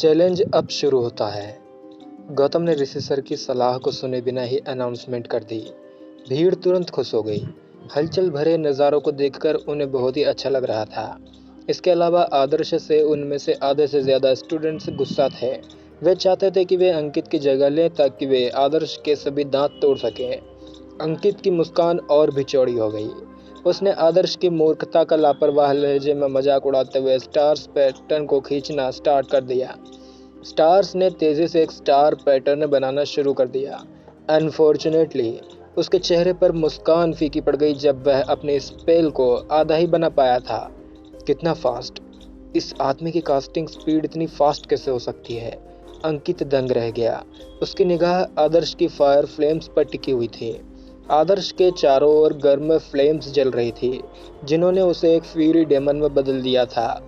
Challenge अब शुरू होता है। गौतम ने ऋषि सर की सलाह को सुने बिना ही अनाउंसमेंट कर दी। भीड़ तुरंत खुश हो गई। हलचल भरे नज़ारों को देखकर उन्हें बहुत ही अच्छा लग रहा था। इसके अलावा आदर्श से उनमें से आधे से ज़्यादा स्टूडेंट्स गुस्सा थे। वे चाहते थे कि वे अंकित की जगह लें ताकि वे आदर्श के सभी दांत तोड़ सकें। अंकित की मुस्कान और भी चौड़ी हो गई। उसने आदर्श की मूर्खता का लापरवाह लहजे में मजाक उड़ाते हुए स्टार्स पैटर्न को खींचना स्टार्ट कर दिया। स्टार्स ने तेजी से एक स्टार पैटर्न बनाना शुरू कर दिया। अनफॉर्चुनेटली उसके चेहरे पर मुस्कान फीकी पड़ गई जब वह अपने स्पेल को आधा ही बना पाया था। कितना फास्ट! इस आदमी की कास्टिंग स्पीड इतनी फास्ट कैसे हो सकती है? अंकित दंग रह गया। उसकी निगाह आदर्श की फायर फ्लेम्स पर टिकी हुई थी। आदर्श के चारों ओर गर्म फ्लेम्स जल रही थी, जिन्होंने उसे एक फ्यूरी डेमन में बदल दिया था।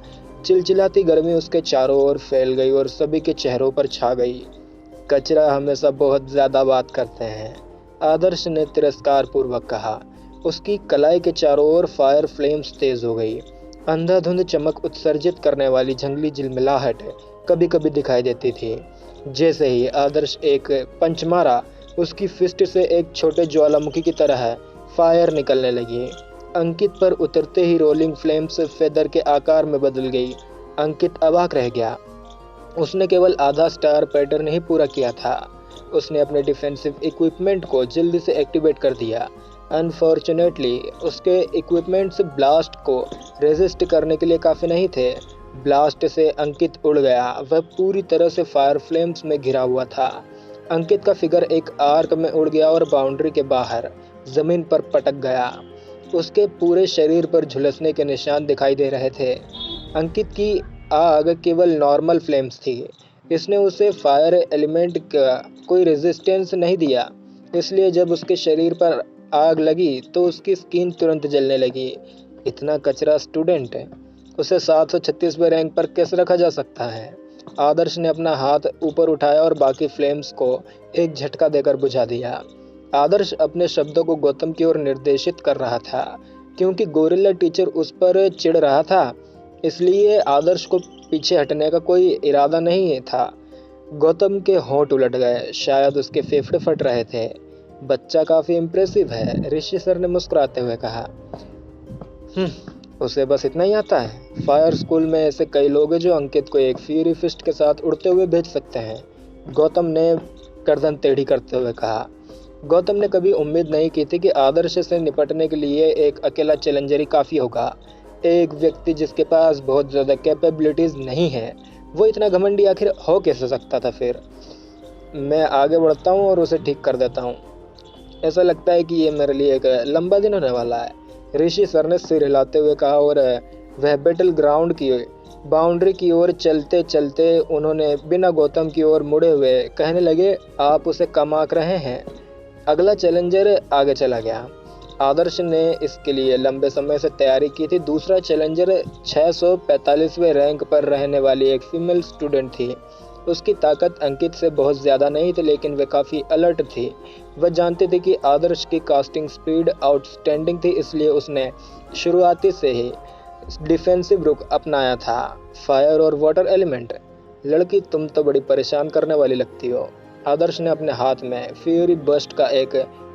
चिलचिलाती गर्मी उसके चारों ओर फैल गई और सभी के चेहरों पर छा गई। कचरा हमेशा बहुत ज्यादा बात करते हैं, आदर्श ने तिरस्कार पूर्वक कहा। उसकी कलाई के चारों ओर फायर फ्लेम्स तेज हो गई। अंधाधुंध चमक उत्सर्जित करने वाली जंगली झिलमिलाहट कभी कभी दिखाई देती थी। जैसे ही आदर्श एक पंच मारा, उसकी फिस्ट से एक छोटे ज्वालामुखी की तरह फायर निकलने लगी। अंकित पर उतरते ही रोलिंग फ्लेम्स फेदर के आकार में बदल गई। अंकित अवाक रह गया। उसने केवल आधा स्टार पैटर्न ही पूरा किया था। उसने अपने डिफेंसिव इक्विपमेंट को जल्दी से एक्टिवेट कर दिया। अनफॉर्चुनेटली उसके इक्विपमेंट्स ब्लास्ट को रेजिस्ट करने के लिए काफ़ी नहीं थे। ब्लास्ट से अंकित उड़ गया। वह पूरी तरह से फायर फ्लेम्स में घिरा हुआ था। अंकित का फिगर एक आर्क में उड़ गया और बाउंड्री के बाहर जमीन पर पटक गया। उसके पूरे शरीर पर झुलसने के निशान दिखाई दे रहे थे। अंकित की आग केवल नॉर्मल फ्लेम्स थी। इसने उसे फायर एलिमेंट का कोई रेजिस्टेंस नहीं दिया, इसलिए जब उसके शरीर पर आग लगी तो उसकी स्किन तुरंत जलने लगी। इतना कचरा स्टूडेंट, उसे 736वें रैंक पर कैसे रखा जा सकता है? आदर्श ने अपना हाथ ऊपर उठाया और बाकी फ्लेम्स को एक झटका देकर बुझा दिया। आदर्श अपने शब्दों को गौतम की ओर निर्देशित कर रहा था। क्योंकि गोरिल्ला टीचर उस पर चिढ़ रहा था, इसलिए आदर्श को पीछे हटने का कोई इरादा नहीं था। गौतम के होंठ उलट गए, शायद उसके फेफड़े फट रहे थे। बच्चा काफी इम्प्रेसिव है, ऋषि सर ने मुस्कुराते हुए कहा। उसे बस इतना ही आता है। फायर स्कूल में ऐसे कई लोग हैं जो अंकित को एक फ्यूरी फिस्ट के साथ उड़ते हुए भेज सकते हैं, गौतम ने गर्दन टेढ़ी करते हुए कहा। गौतम ने कभी उम्मीद नहीं की थी कि आदर्श से निपटने के लिए एक अकेला चैलेंजर ही काफ़ी होगा। एक व्यक्ति जिसके पास बहुत ज़्यादा कैपेबिलिटीज़ नहीं है, वो इतना घमंडी आखिर हो कैसे सकता था? फिर मैं आगे बढ़ता हूँ और उसे ठीक कर देता हूँ। ऐसा लगता है कि ये मेरे लिए एक लंबा दिन होने वाला है, ऋषि सर ने सिर हिलाते हुए कहा। और वह बैटल ग्राउंड की बाउंड्री की ओर चलते चलते उन्होंने बिना गौतम की ओर मुड़े हुए कहने लगे, आप उसे कम आंक रहे हैं। अगला चैलेंजर आगे चला गया। आदर्श ने इसके लिए लंबे समय से तैयारी की थी। दूसरा चैलेंजर 645वें रैंक पर रहने वाली एक फीमेल स्टूडेंट थी। उसकी ताकत अंकित से बहुत ज़्यादा नहीं थी, लेकिन वह काफ़ी अलर्ट थी। वह जानती थी कि आदर्श की कास्टिंग स्पीड आउटस्टैंडिंग थी, इसलिए उसने शुरुआती से ही डिफेंसिव रुख अपनाया था। फायर और वाटर एलिमेंट, लड़की तुम तो बड़ी परेशान करने वाली लगती हो। आदर्श ने अपने हाथ में फ्यूरी बर्स्ट का एक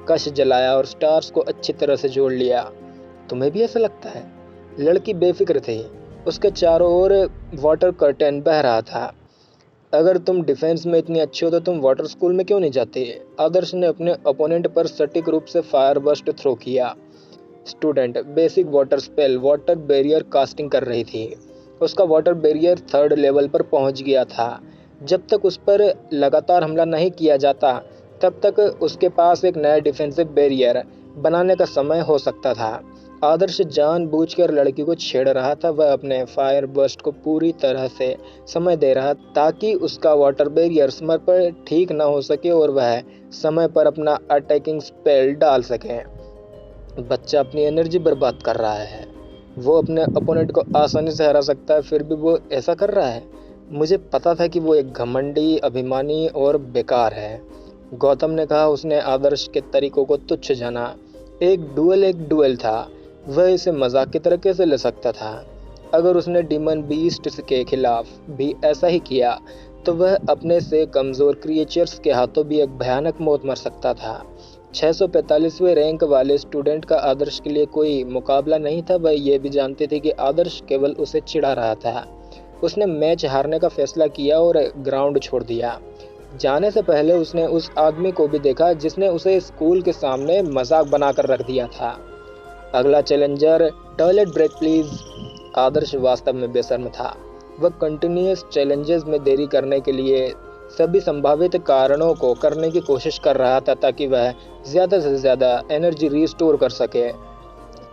कश जलाया और स्टार्स को अच्छी तरह से जोड़ लिया। तुम्हें भी ऐसा लगता है? लड़की बेफिक्र थी। उसके चारों ओर वाटर कर्टेन बह रहा था। अगर तुम डिफेंस में इतनी अच्छी हो तो तुम वाटर स्कूल में क्यों नहीं जाती? आदर्श ने अपने ओपोनेंट पर सटीक रूप से फायर बर्स्ट थ्रो किया। Student basic water spell water barrier casting कर रही थी। उसका वाटर बैरियर 3rd लेवल पर पहुंच गया था। जब तक उस पर लगातार हमला नहीं किया जाता, तब तक उसके पास एक नया डिफेंसिव बैरियर बनाने का समय हो सकता था। आदर्श जानबूझकर लड़की को छेड़ रहा था। वह अपने फायर बर्स्ट को पूरी तरह से समय दे रहा ताकि उसका वाटर बैरियर समय पर ठीक ना हो सके और वह समय पर अपना अटैकिंग स्पेल डाल सके। बच्चा अपनी एनर्जी बर्बाद कर रहा है। वो अपने अपोनेंट को आसानी से हरा सकता है, फिर भी वो ऐसा कर रहा है। मुझे पता था कि वो एक घमंडी, अभिमानी और बेकार है, गौतम ने कहा। उसने आदर्श के तरीकों को तुच्छ जाना। एक डुएल था। वह इसे मजाक की तरह कैसे ले सकता था? अगर उसने डीमन बीस्ट के खिलाफ भी ऐसा ही किया तो वह अपने से कमज़ोर क्रिएचर्स के हाथों भी एक भयानक मौत मर सकता था। 645वें रैंक वाले स्टूडेंट का आदर्श के लिए कोई मुकाबला नहीं था। वह यह भी जानती थी कि आदर्श केवल उसे चिढ़ा रहा था। उसने मैच हारने का फैसला किया और ग्राउंड छोड़ दिया। जाने से पहले उसने उस आदमी को भी देखा जिसने उसे स्कूल के सामने मजाक बनाकर रख दिया था। अगला चैलेंजर, टॉयलेट ब्रेक प्लीज। आदर्श वास्तव में बेशर्म था। वह कंटिन्यूअस चैलेंजेस में देरी करने के लिए सभी संभावित कारणों को करने की कोशिश कर रहा था ताकि वह ज़्यादा से ज़्यादा एनर्जी रिस्टोर कर सके।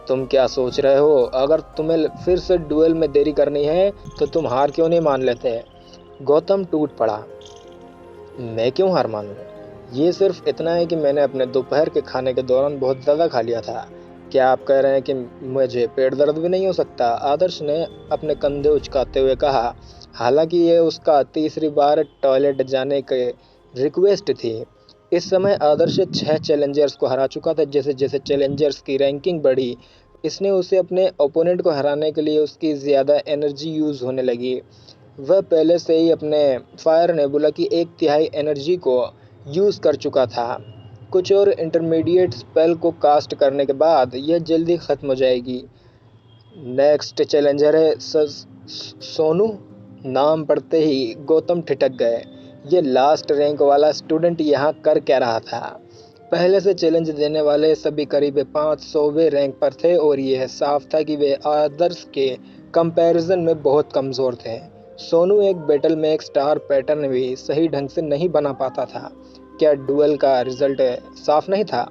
तुम क्या सोच रहे हो? अगर तुम्हें फिर से डुएल में देरी करनी है तो तुम हार क्यों नहीं मान लेते? गौतम टूट पड़ा। मैं क्यों हार मानूं? ये सिर्फ इतना है कि मैंने अपने दोपहर के खाने के दौरान बहुत ज़्यादा खा लिया था। क्या आप कह रहे हैं कि मुझे पेट दर्द भी नहीं हो सकता? आदर्श ने अपने कंधे उचकाते हुए कहा। हालांकि ये उसका तीसरी बार टॉयलेट जाने के रिक्वेस्ट थी। इस समय आदर्श 6 चैलेंजर्स को हरा चुका था। जैसे जैसे चैलेंजर्स की रैंकिंग बढ़ी, इसने उसे अपने ओपोनेंट को हराने के लिए उसकी ज़्यादा एनर्जी यूज़ होने लगी। वह पहले से ही अपने फायर नेबुला की 1/3 एनर्जी को यूज़ कर चुका था। कुछ और इंटरमीडिएट स्पेल को कास्ट करने के बाद यह जल्दी ख़त्म हो जाएगी। नेक्स्ट चैलेंजर है सोनू। नाम पढ़ते ही गौतम ठिठक गए। ये लास्ट रैंक वाला स्टूडेंट यहाँ कर क्या रहा था? पहले से चैलेंज देने वाले सभी करीब 500वें रैंक पर थे और यह साफ था कि वे आदर्श के कंपैरिजन में बहुत कमज़ोर थे। सोनू एक बैटल में एक स्टार पैटर्न भी सही ढंग से नहीं बना पाता था। क्या डुएल का रिजल्ट साफ नहीं था?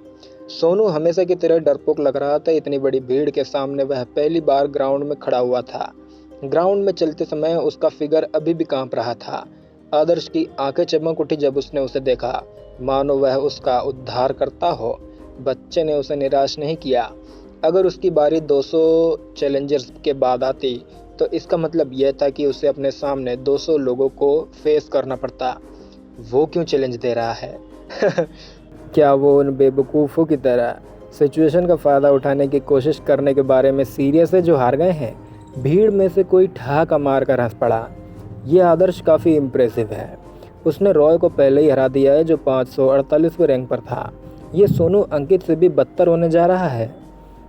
सोनू हमेशा की तरह डरपोक लग रहा था। इतनी बड़ी भीड़ के सामने वह पहली बार ग्राउंड में खड़ा हुआ था। ग्राउंड में चलते समय उसका फिगर अभी भी कांप रहा था। आदर्श की आंखें चमक उठी जब उसने उसे देखा, मानो वह उसका उद्धार करता हो। बच्चे ने उसे निराश नहीं किया। अगर उसकी बारी 200 चैलेंजर्स के बाद आती तो इसका मतलब यह था कि उसे अपने सामने 200 लोगों को फेस करना पड़ता। वो क्यों चैलेंज दे रहा है? क्या वो उन बेवकूफ़ों की तरह सिचुएशन का फ़ायदा उठाने की कोशिश करने के बारे में सीरियस है जो हार गए हैं? भीड़ में से कोई ठहाका मार कर हंस पड़ा। ये आदर्श काफ़ी इम्प्रेसिव है। उसने रॉय को पहले ही हरा दिया है जो 548वें रैंक पर था। ये सोनू अंकित से भी बदतर होने जा रहा है।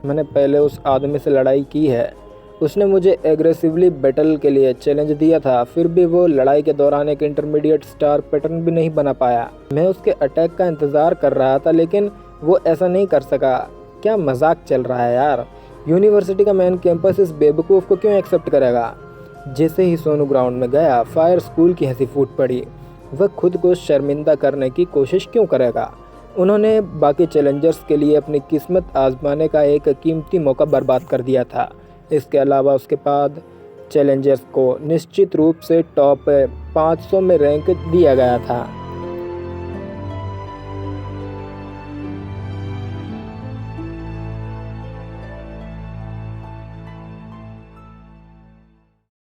मैंने पहले उस आदमी से लड़ाई की है। उसने मुझे एग्रेसिवली बैटल के लिए चैलेंज दिया था, फिर भी वो लड़ाई के दौरान एक इंटरमीडिएट स्टार पैटर्न भी नहीं बना पाया। मैं उसके अटैक का इंतज़ार कर रहा था लेकिन वो ऐसा नहीं कर सका। क्या मजाक चल रहा है यार? यूनिवर्सिटी का मेन कैंपस इस बेवकूफ़ को क्यों एक्सेप्ट करेगा? जैसे ही सोनू ग्राउंड में गया, फायर स्कूल की हंसी फूट पड़ी। वह खुद को शर्मिंदा करने की कोशिश क्यों करेगा? उन्होंने बाकी चैलेंजर्स के लिए अपनी किस्मत आजमाने का एक कीमती मौका बर्बाद कर दिया था। इसके अलावा उसके बाद चैलेंजर्स को निश्चित रूप से टॉप 500 में रैंक दिया गया था।